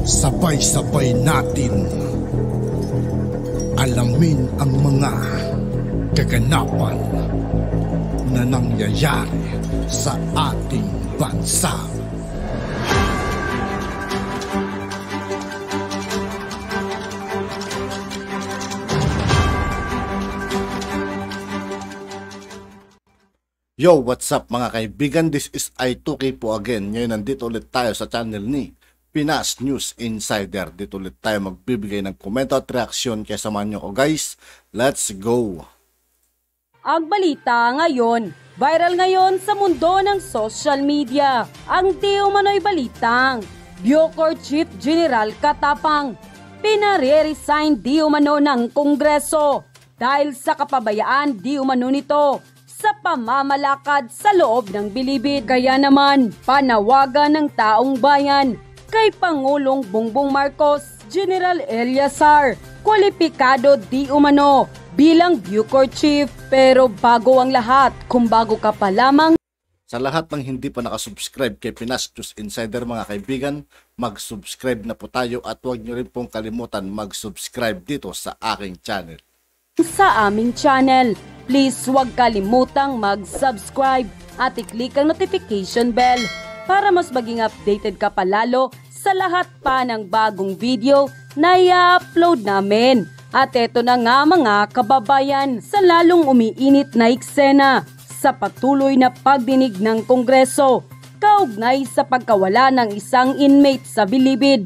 Sabay-sabay natin alamin ang mga kaganapan na nangyayari sa ating bansa. Yo, what's up mga kaibigan? This is I2K po again. Ngayon nandito ulit tayo sa channel ni Pinas News Insider. Dito ulit tayo magbibigay ng komento at reaksyon. Kaya samahan nyo ko guys. Let's go! Ang balita ngayon, viral ngayon sa mundo ng social media. Ang di umano'y balitang Bucor Chief General Katapang pinare-resign di umano ng Kongreso dahil sa kapabayaan di umano nito sa pamamalakad sa loob ng bilibid. Kaya naman, panawagan ng taong bayan kay Pangulong Bongbong Marcos, General Eliazar, kwalipikado di umano bilang Bucor Chief. Pero bago ang lahat, kung bago ka pa lamang, sa lahat ng hindi pa nakasubscribe kay Pinas News Insider mga kaibigan, mag-subscribe na po tayo at huwag nyo rin pong kalimutan mag-subscribe dito sa aking channel. Sa aming channel, please huwag kalimutang mag-subscribe at i-click ang notification bell para mas maging updated ka palalo sa lahat pa ng bagong video na i-upload namin. At eto na nga mga kababayan, sa lalong umiinit na eksena sa patuloy na pagdinig ng Kongreso kaugnay sa pagkawala ng isang inmate sa bilibid,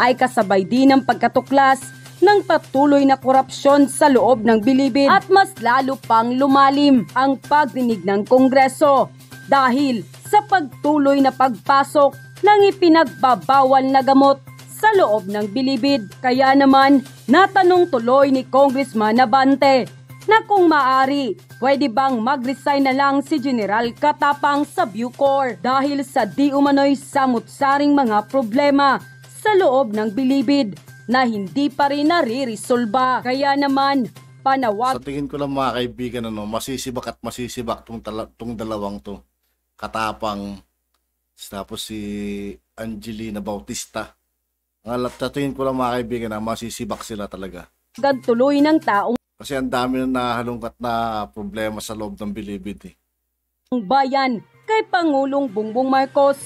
ay kasabay din ang pagkatuklas ng patuloy na korupsyon sa loob ng bilibid at mas lalo pang lumalim ang pagdinig ng Kongreso dahil sa pagtuloy na pagpasok ng ipinagbabawal na gamot sa loob ng bilibid. Kaya naman natanong tuloy ni Congressman Abante na kung maaari, pwede bang mag-resign na lang si General Katapang sa Bucor dahil sa di umano'y samut-saring mga problema sa loob ng bilibid na hindi pa rin nare-resolba. Kaya naman, panawag... Sa tingin ko lang mga kaibigan, masisibak at masisibak tong dalawang to. Katapang, tapos si Angelina Bautista. Sa tingin ko lang mga kaibigan na masisibak sila talaga. Tuloy ng taong kasi ang dami na nahalungkat na problema sa loob ng bilibid. bayan kay Pangulong Bongbong Marcos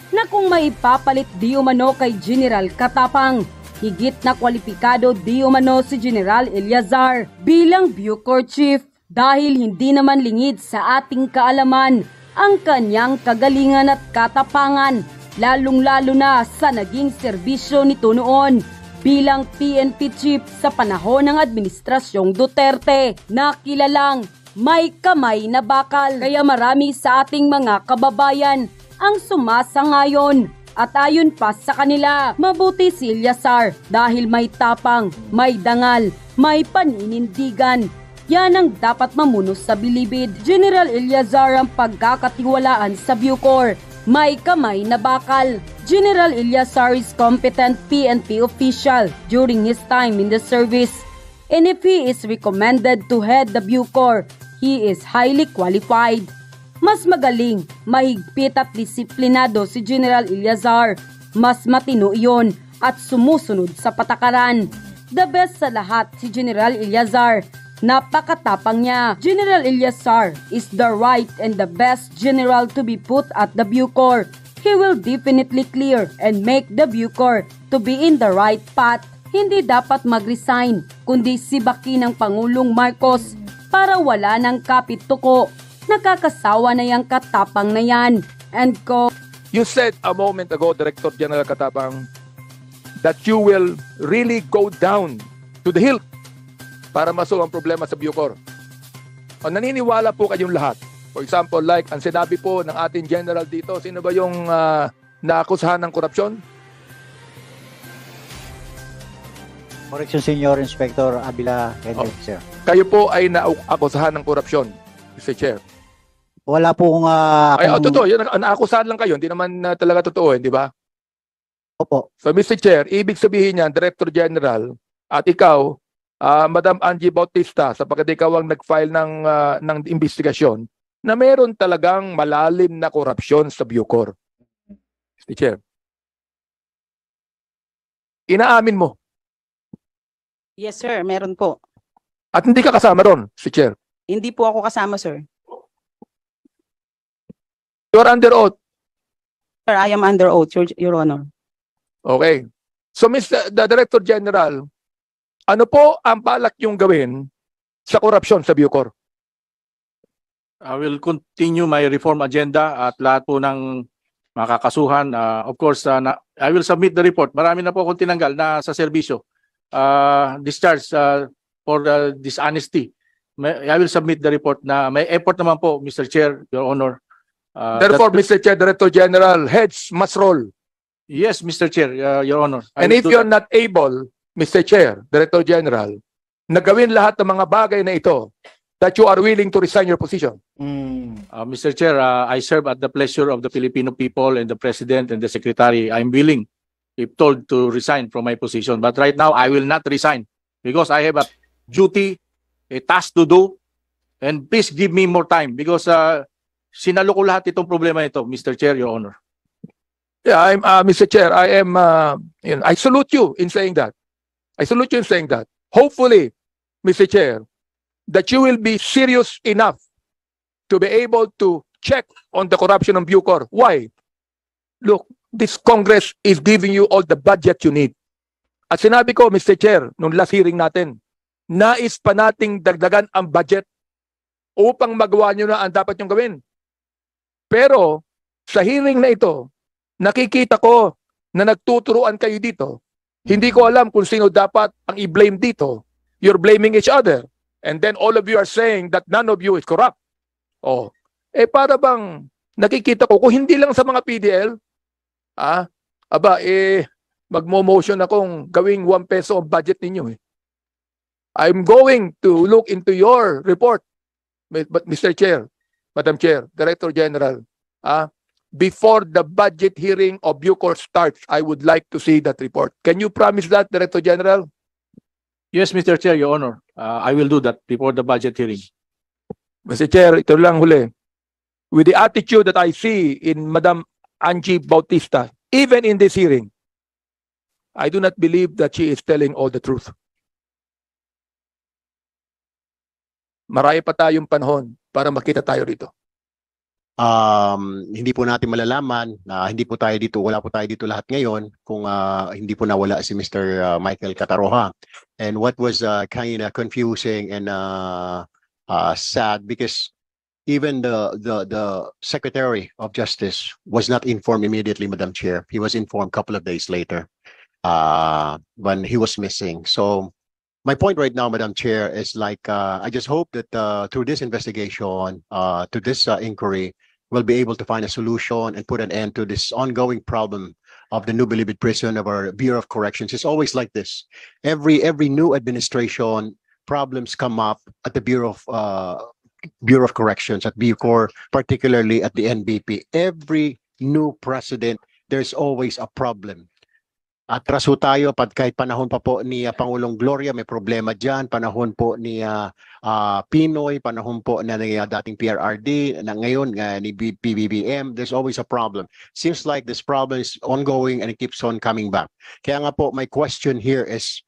na kung maipapalit di umano kay General Katapang, higit na kwalipikado di umano si General Eliazar bilang Bucor Chief dahil hindi naman lingid sa ating kaalaman ang kanyang kagalingan at katapangan, lalong-lalo na sa naging serbisyo nito noon bilang PNP Chief sa panahon ng Administrasyong Duterte na kilalang may kamay na bakal. Kaya marami sa ating mga kababayan ang sumasangayon. At ayon pa sa kanila, mabuti si Eliazar dahil may tapang, may dangal, may paninindigan. Yan ang dapat mamuno sa bilibid. General Eliazar ang pagkakatiwalaan sa Bucor. May kamay na bakal. General Eliazar is competent PNP official during his time in the service. And if he is recommended to head the Bucor, he is highly qualified. Mas magaling, mahigpit at disiplinado si General Eliazar. Mas matino iyon at sumusunod sa patakaran. The best sa lahat si General Eliazar. Napakatapang niya. General Eliazar is the right and the best general to be put at the Bucor. He will definitely clear and make the Bucor to be in the right path. Hindi dapat mag-resign, kundi sibakin ng Pangulong Marcos para wala ng kapit-tuko. Nakakasawa na yung katapang na yan. And ko, you said a moment ago, Director General Katapang, that you will really go down to the hilt para masolve ang problema sa Bucor. O naniniwala po kayong lahat. For example, like ang sinabi po ng ating general dito, sino ba yung naakusahan ng korupsyon? Correction, Senior Inspector Abila Henry, sir. Kayo po ay naakusahan ng korupsyon, Mr. Chair. Wala pong ay, totoo. Yun, naakusahan lang kayo. Hindi naman talaga totoo, hindi ba? Opo. So, Mr. Chair, ibig sabihin niyan, Director General, at ikaw, Madam Angie Bautista, sapagkat ikaw ang nag-file ng investigasyon, na meron talagang malalim na korupsyon sa Bucor. Mr. Chair. Inaamin mo. Yes, sir. Meron po. At hindi ka kasama ron, si Chair. Hindi po ako kasama, sir. You are under oath. Sir, I am under oath, Your Honor. Okay. So, the Director General, ano po ang balak yung gawin sa korupsyon sa Bucor? I will continue my reform agenda at lahat po ng makakasuhan. Of course, I will submit the report. Marami na po akong tinanggal na sa serbisyo. Discharge for dishonesty. I will submit the report na may effort naman po, Mr. Chair, Your Honor. Therefore, Mr. Chair, Director General, heads must roll. Yes, Mr. Chair, Your Honor. And if you're not able, Mr. Chair, Director General, na gawin lahat ng mga bagay na ito, that you are willing to resign your position. Mr. Chair, I serve at the pleasure of the Filipino people and the President and the Secretary. I'm willing, if told, to resign from my position. But right now, I will not resign because I have a duty, a task to do, and please give me more time because sinalo ko lahat itong problema ito, Mr. Chair, Your Honor. Yeah, Mr. Chair, I salute you in saying that. I salute you in saying that. Hopefully, Mr. Chair, that you will be serious enough to be able to check on the corruption of Bucor. Why? Look, this Congress is giving you all the budget you need. At sinabi ko, Mr. Chair, nung last hearing natin, nais pa nating dagdagan ang budget upang magawa nyo na ang dapat nyong gawin. Pero, sa hearing na ito, nakikita ko na nagtuturuan kayo dito. Hindi ko alam kung sino dapat ang i-blame dito. You're blaming each other. And then all of you are saying that none of you is corrupt. Oh, para bang nakikita ko, kung hindi lang sa mga PDL, magmo-motion akong gawing 1 peso ang budget ninyo. I'm going to look into your report, but Mr. Chair, Madam Chair, Director General, before the budget hearing of Bucor starts, I would like to see that report. Can you promise that, Director General? Yes, Mr. Chair, Your Honor. I will do that before the budget hearing. Mr. Chair, ito lang huli. With the attitude that I see in Madam Angie Bautista, even in this hearing, I do not believe that she is telling all the truth. Marami pa tayong panahon para makita tayo rito. Hindi po natin malalaman na hindi po tayo dito, wala po tayo dito lahat ngayon kung hindi po nawala si Mr. Michael Cataroha. And what was kind of confusing and sad because even the Secretary of Justice was not informed immediately, Madam Chair. He was informed a couple of days later when he was missing. So my point right now, Madam Chair, is like I just hope that through this investigation, to this inquiry, we'll be able to find a solution and put an end to this ongoing problem of the New Bilibid prison of our Bureau of Corrections. It's always like this. Every new administration, problems come up at the Bureau of Corrections, at Bucor, particularly at the NBP. Every new president, there's always a problem. Atras ho tayo, kahit panahon pa po ni Pangulong Gloria, may problema dyan. Panahon po ni Pinoy, panahon po na dating PRRD, na ngayon ni PBBM, there's always a problem. Seems like this problem is ongoing and it keeps on coming back. Kaya nga po, my question here is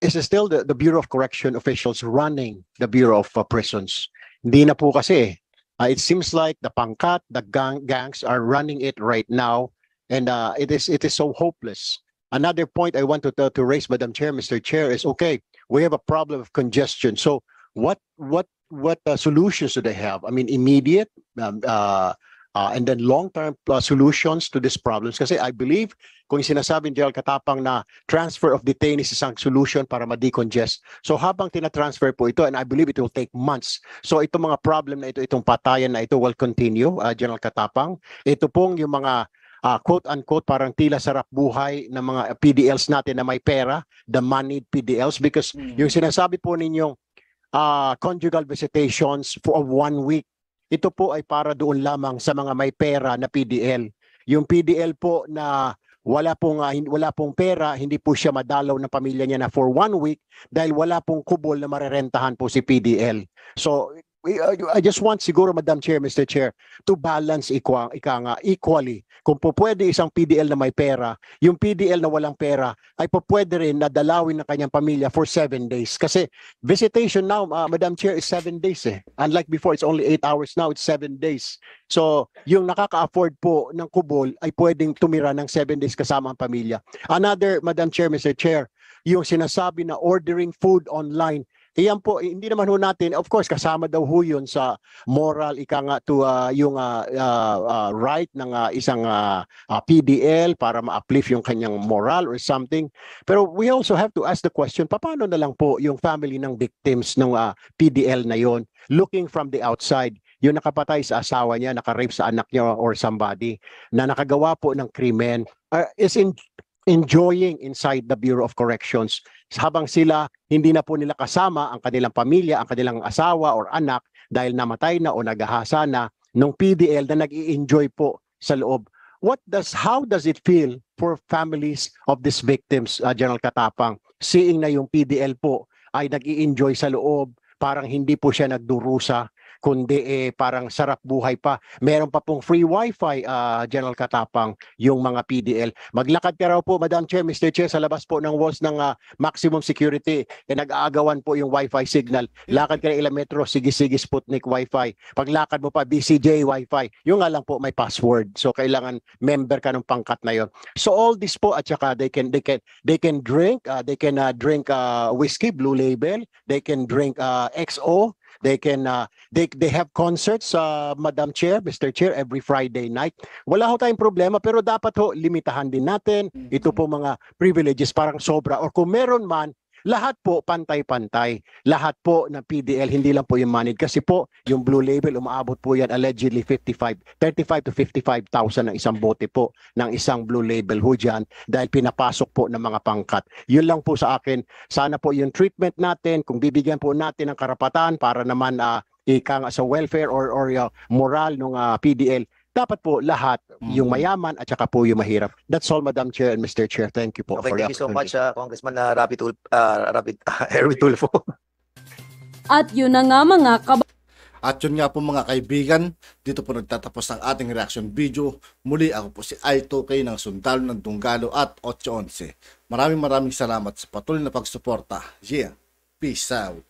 it still the Bureau of Correction officials running the Bureau of Prisons? Hindi na po kasi. It seems like the pangkat, the gangs are running it right now, and it is so hopeless. Another point I want to raise, Madam Chair, Mr. Chair, is okay, we have a problem of congestion. So what solutions do they have? I mean, immediate and then long-term solutions to these problems. Kasi I believe, kung sinasabi ni General Katapang na transfer of detainees is isang solution para ma-decongest. So habang tina-transfer po ito, and I believe it will take months. So itong mga problem na ito, itong patayan na ito will continue, General Katapang. Ito pong yung mga quote-unquote parang tila sarap buhay ng mga PDLs natin na may pera, the moneyed PDLs, because yung sinasabi po ninyong conjugal visitations for 1 week, ito po ay para doon lamang sa mga may pera na PDL. Yung PDL po na wala pong pera, hindi po siya madalaw ng pamilya niya na for 1 week dahil wala pong kubol na marerentahan po si PDL. So I just want siguro, Madam Chair, Mr. Chair, to balance equally. Kung po pwede isang PDL na may pera, yung PDL na walang pera ay po pwede rin na dalawin ng kanyang pamilya for 7 days. Kasi visitation now, Madam Chair, is 7 days eh. Unlike before, it's only 8 hours now, it's 7 days. So, yung nakaka-afford po ng kubol ay pwedeng tumira ng 7 days kasama ang pamilya. Another, Madam Chair, Mr. Chair, yung sinasabi na ordering food online, iyan po, hindi naman ho natin, of course, kasama daw ho yun sa moral, to yung right ng isang PDL para ma-uplift yung kanyang moral or something. Pero we also have to ask the question, paano na lang po yung family ng victims ng PDL na yon, looking from the outside, yung nakapatay sa asawa niya, nakarape sa anak niya or somebody, na nakagawa po ng krimen, is enjoying inside the Bureau of Corrections habang sila hindi na po nila kasama ang kanilang pamilya, ang kanilang asawa or anak dahil namatay na o nagahasa na nung PDL na nag-i-enjoy po sa loob. How does it feel for families of these victims, General Katapang, seeing na yung PDL po ay nag-i-enjoy sa loob, parang hindi po siya nagdurusa, kundi parang sarap buhay pa. Meron pa pong free wifi, General Katapang, yung mga PDL. Maglakad ka raw po, Madam Chair, Mr. Chair, sa labas po ng walls ng maximum security. Nag-aagawan po yung wifi signal. Lakad ka ng ilang metro, sige-sige Sputnik wifi. Paglakad mo pa, BCJ wifi. Yung nga lang po may password. So kailangan member ka ng pangkat na yon. So all this po, at saka they can drink, whiskey, Blue Label. They can drink XO. They can they have concerts, Madam Chair, Mr. Chair, every Friday night. Wala ho tayong problema, pero dapat ho limitahan din natin ito po mga privileges, parang sobra, or kung meron man, lahat po pantay-pantay. Lahat po ng PDL, hindi lang po yung manid. Kasi po, yung Blue Label, umaabot po yan allegedly 35 to 55,000 ng isang bote po ng isang Blue Label ho dyan dahil pinapasok po ng mga pangkat. Yun lang po sa akin. Sana po yung treatment natin, kung bibigyan po natin ng karapatan para naman sa welfare or moral ng PDL, dapat po lahat, yung mayaman at saka po yung mahirap. That's all, Madam Chair and Mr. Chair. Thank you po. Okay, for thank you so opportunity. much, Congressman Erwin Tulfo. At yun na nga mga At yun nga po mga kaibigan, dito po nagtatapos ang ating reaction video. Muli ako po si I2K ng Sundalo ng Dunggalo at 811. Maraming salamat sa patuloy na pagsuporta. Yeah, peace out.